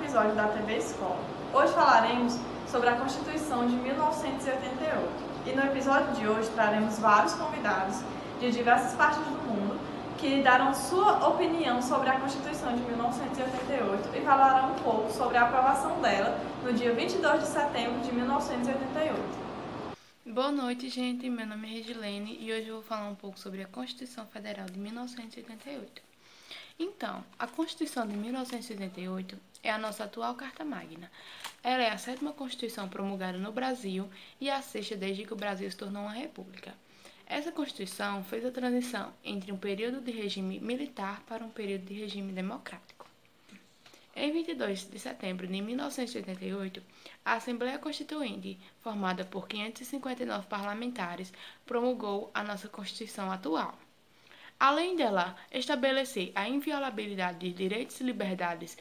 episódio da TV Escola. Hoje falaremos sobre a Constituição de 1988 e no episódio de hoje traremos vários convidados de diversas partes do mundo que darão sua opinião sobre a Constituição de 1988 e falarão um pouco sobre a aprovação dela no dia 22 de setembro de 1988. Boa noite, gente. Meu nome é Regilene e hoje eu vou falar um pouco sobre a Constituição Federal de 1988. Então, a Constituição de 1988 é a nossa atual Carta Magna. Ela é a 7ª Constituição promulgada no Brasil e a 6ª desde que o Brasil se tornou uma república. Essa Constituição fez a transição entre um período de regime militar para um período de regime democrático. Em 22 de setembro de 1988, a Assembleia Constituinte, formada por 559 parlamentares, promulgou a nossa Constituição atual. Além dela estabelecer a inviolabilidade de direitos e liberdades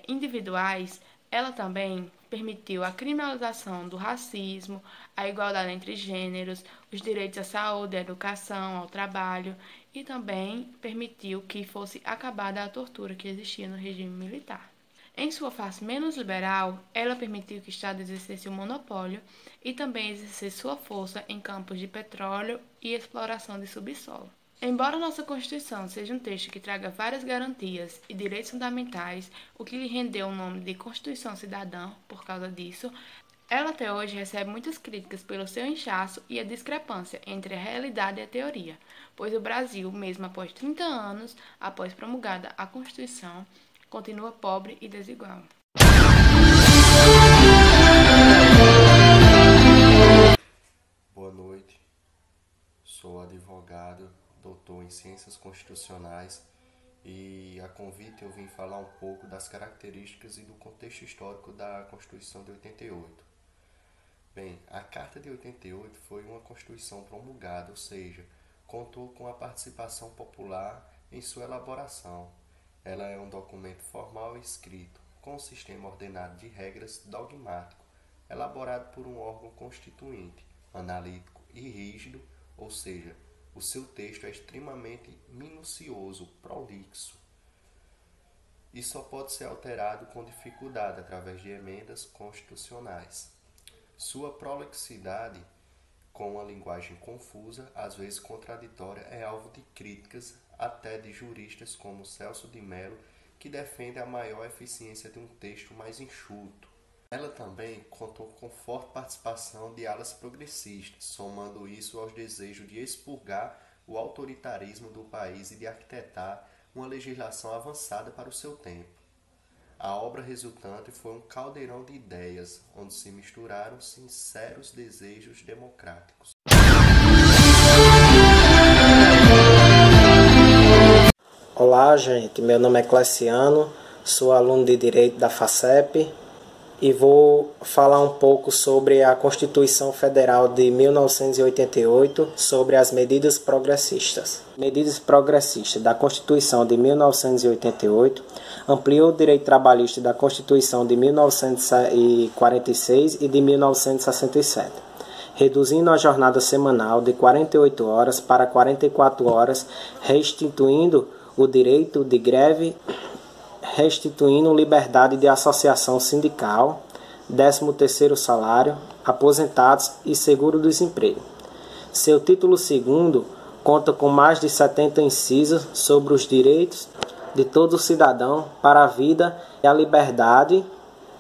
individuais, ela também permitiu a criminalização do racismo, a igualdade entre gêneros, os direitos à saúde, à educação, ao trabalho e também permitiu que fosse acabada a tortura que existia no regime militar. Em sua face menos liberal, ela permitiu que o Estado exercesse o monopólio e também exercesse sua força em campos de petróleo e exploração de subsolo. Embora nossa Constituição seja um texto que traga várias garantias e direitos fundamentais, o que lhe rendeu o nome de Constituição Cidadã por causa disso, ela até hoje recebe muitas críticas pelo seu inchaço e a discrepância entre a realidade e a teoria, pois o Brasil, mesmo após 30 anos após promulgada a Constituição, continua pobre e desigual. Boa noite, sou advogado, doutor em Ciências Constitucionais e a convite eu vim falar um pouco das características e do contexto histórico da Constituição de 88. Bem, a Carta de 88 foi uma Constituição promulgada, ou seja, contou com a participação popular em sua elaboração. Ela é um documento formal e escrito, com um sistema ordenado de regras dogmático, elaborado por um órgão constituinte, analítico e rígido, ou seja, o seu texto é extremamente minucioso, prolixo, e só pode ser alterado com dificuldade através de emendas constitucionais. Sua prolixidade, com uma linguagem confusa, às vezes contraditória, é alvo de críticas até de juristas como Celso de Mello, que defende a maior eficiência de um texto mais enxuto. Ela também contou com forte participação de alas progressistas, somando isso aos desejos de expurgar o autoritarismo do país e de arquitetar uma legislação avançada para o seu tempo. A obra resultante foi um caldeirão de ideias, onde se misturaram sinceros desejos democráticos. Olá, gente. Meu nome é Cleciano, sou aluno de Direito da FACEP e vou falar um pouco sobre a Constituição Federal de 1988, sobre as medidas progressistas. Medidas progressistas da Constituição de 1988 ampliou o direito trabalhista da Constituição de 1946 e de 1967. Reduzindo a jornada semanal de 48 horas para 44 horas, restituindo o direito de greve, restituindo liberdade de associação sindical, 13º salário, aposentados e seguro-desemprego. Seu título 2º conta com mais de 70 incisos sobre os direitos de todo cidadão para a vida e a liberdade,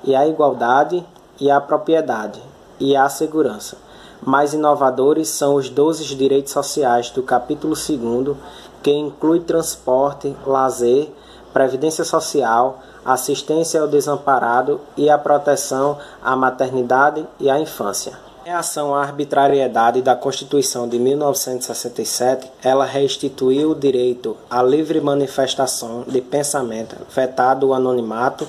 e a igualdade, e a propriedade, e a segurança. Mais inovadores são os 12 direitos sociais do capítulo 2º, que inclui transporte, lazer, previdência social, assistência ao desamparado e a proteção à maternidade e à infância. Em reação à arbitrariedade da Constituição de 1967, ela restituiu o direito à livre manifestação de pensamento, vetado o anonimato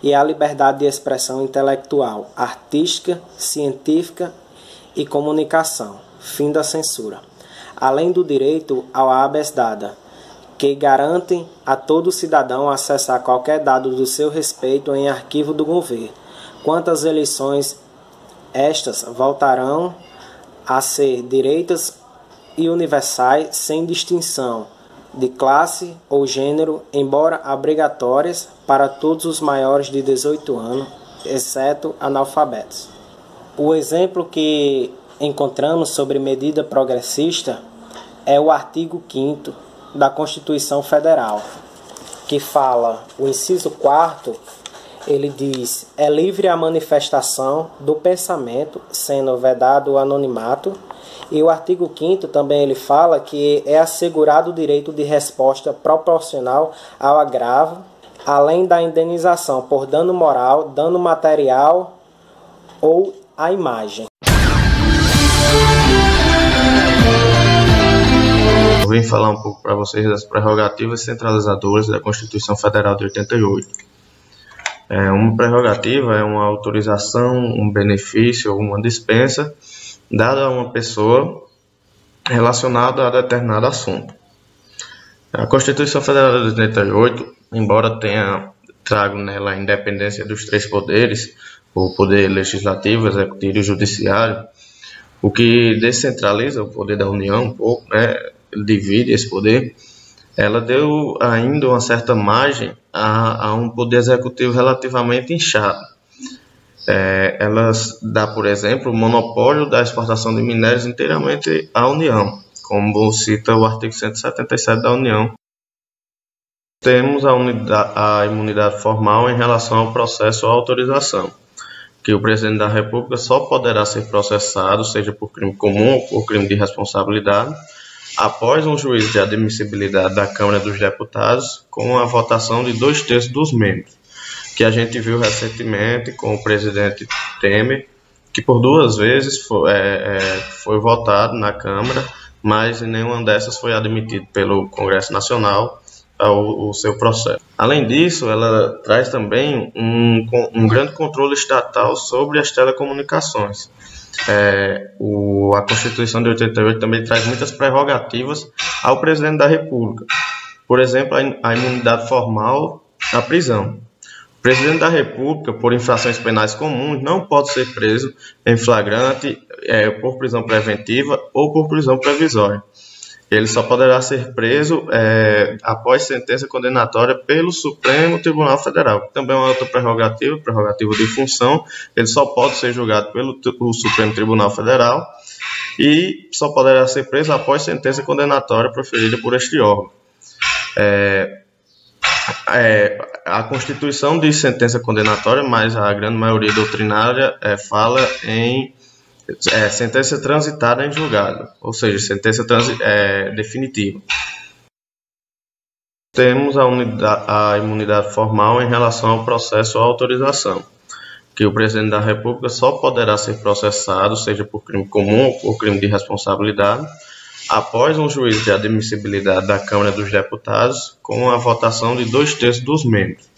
e à liberdade de expressão intelectual, artística, científica e comunicação, fim da censura, além do direito ao habeas data, que garantem a todo cidadão acessar qualquer dado do seu respeito em arquivo do governo. Quanto às eleições, estas voltarão a ser direitas e universais sem distinção de classe ou gênero, embora obrigatórias para todos os maiores de 18 anos, exceto analfabetos. O exemplo que encontramos sobre medida progressista é o artigo 5º da Constituição Federal, que fala, o inciso 4º, ele diz: é livre a manifestação do pensamento, sendo vedado o anonimato. E o artigo 5º também ele fala que é assegurado o direito de resposta proporcional ao agravo, além da indenização por dano moral, dano material ou à imagem. Eu vim falar um pouco para vocês das prerrogativas centralizadoras da Constituição Federal de 88. Uma prerrogativa é uma autorização, um benefício ou uma dispensa dada a uma pessoa relacionada a determinado assunto. A Constituição Federal de 88, embora tenha trago nela a independência dos três poderes, o poder legislativo, executivo e judiciário, o que descentraliza o poder da União um pouco, divide esse poder, ela deu ainda uma certa margem a um poder executivo relativamente inchado. Ela dá, por exemplo, o monopólio da exportação de minérios inteiramente à União, como cita o artigo 177 da União. Temos a imunidade formal em relação ao processo ou autorização, que o presidente da República só poderá ser processado, seja por crime comum ou por crime de responsabilidade, após um juízo de admissibilidade da Câmara dos Deputados, com a votação de 2/3 dos membros, que a gente viu recentemente com o presidente Temer, que por 2 vezes foi votado na Câmara, mas em nenhuma dessas foi admitido pelo Congresso Nacional o seu processo. Além disso, ela traz também um grande controle estatal sobre as telecomunicações. A Constituição de 88 também traz muitas prerrogativas ao presidente da República. Por exemplo, a imunidade formal à prisão. O presidente da República, por infrações penais comuns, não pode ser preso em flagrante, por prisão preventiva ou por prisão provisória. Ele só poderá ser preso após sentença condenatória pelo Supremo Tribunal Federal, que também é uma outra prerrogativa de função. Ele só pode ser julgado pelo Supremo Tribunal Federal e só poderá ser preso após sentença condenatória proferida por este órgão. A Constituição diz sentença condenatória, mas a grande maioria doutrinária fala em sentença transitada em julgado, ou seja, sentença definitiva. Temos a imunidade formal em relação ao processo ou autorização, que o presidente da República só poderá ser processado, seja por crime comum ou por crime de responsabilidade, após um juízo de admissibilidade da Câmara dos Deputados, com a votação de 2/3 dos membros,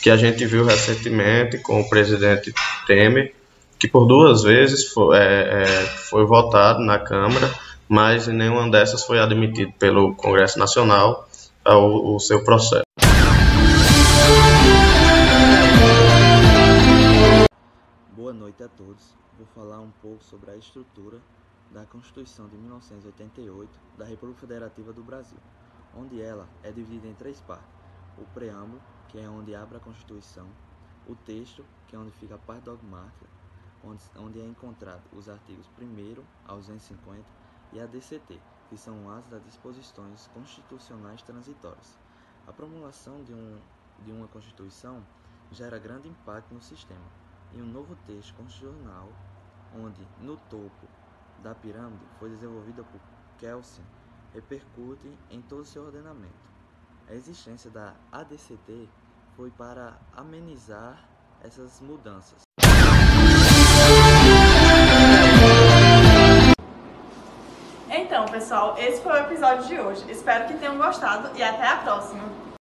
que a gente viu recentemente com o presidente Temer, que por 2 vezes foi votado na Câmara, mas em nenhuma dessas foi admitido pelo Congresso Nacional o seu processo. Boa noite a todos. Vou falar um pouco sobre a estrutura da Constituição de 1988 da República Federativa do Brasil, onde ela é dividida em 3 partes. O preâmbulo, que é onde abre a Constituição, o texto, que é onde fica a parte dogmática, onde é encontrado os artigos 1º ao 250 e a DCT, que são as das disposições constitucionais transitórias. A promulgação de uma Constituição gera grande impacto no sistema, e um novo texto constitucional, onde no topo da pirâmide foi desenvolvida por Kelsen, repercute em todo o seu ordenamento. A existência da ADCT foi para amenizar essas mudanças. Então, pessoal, esse foi o episódio de hoje. Espero que tenham gostado e até a próxima!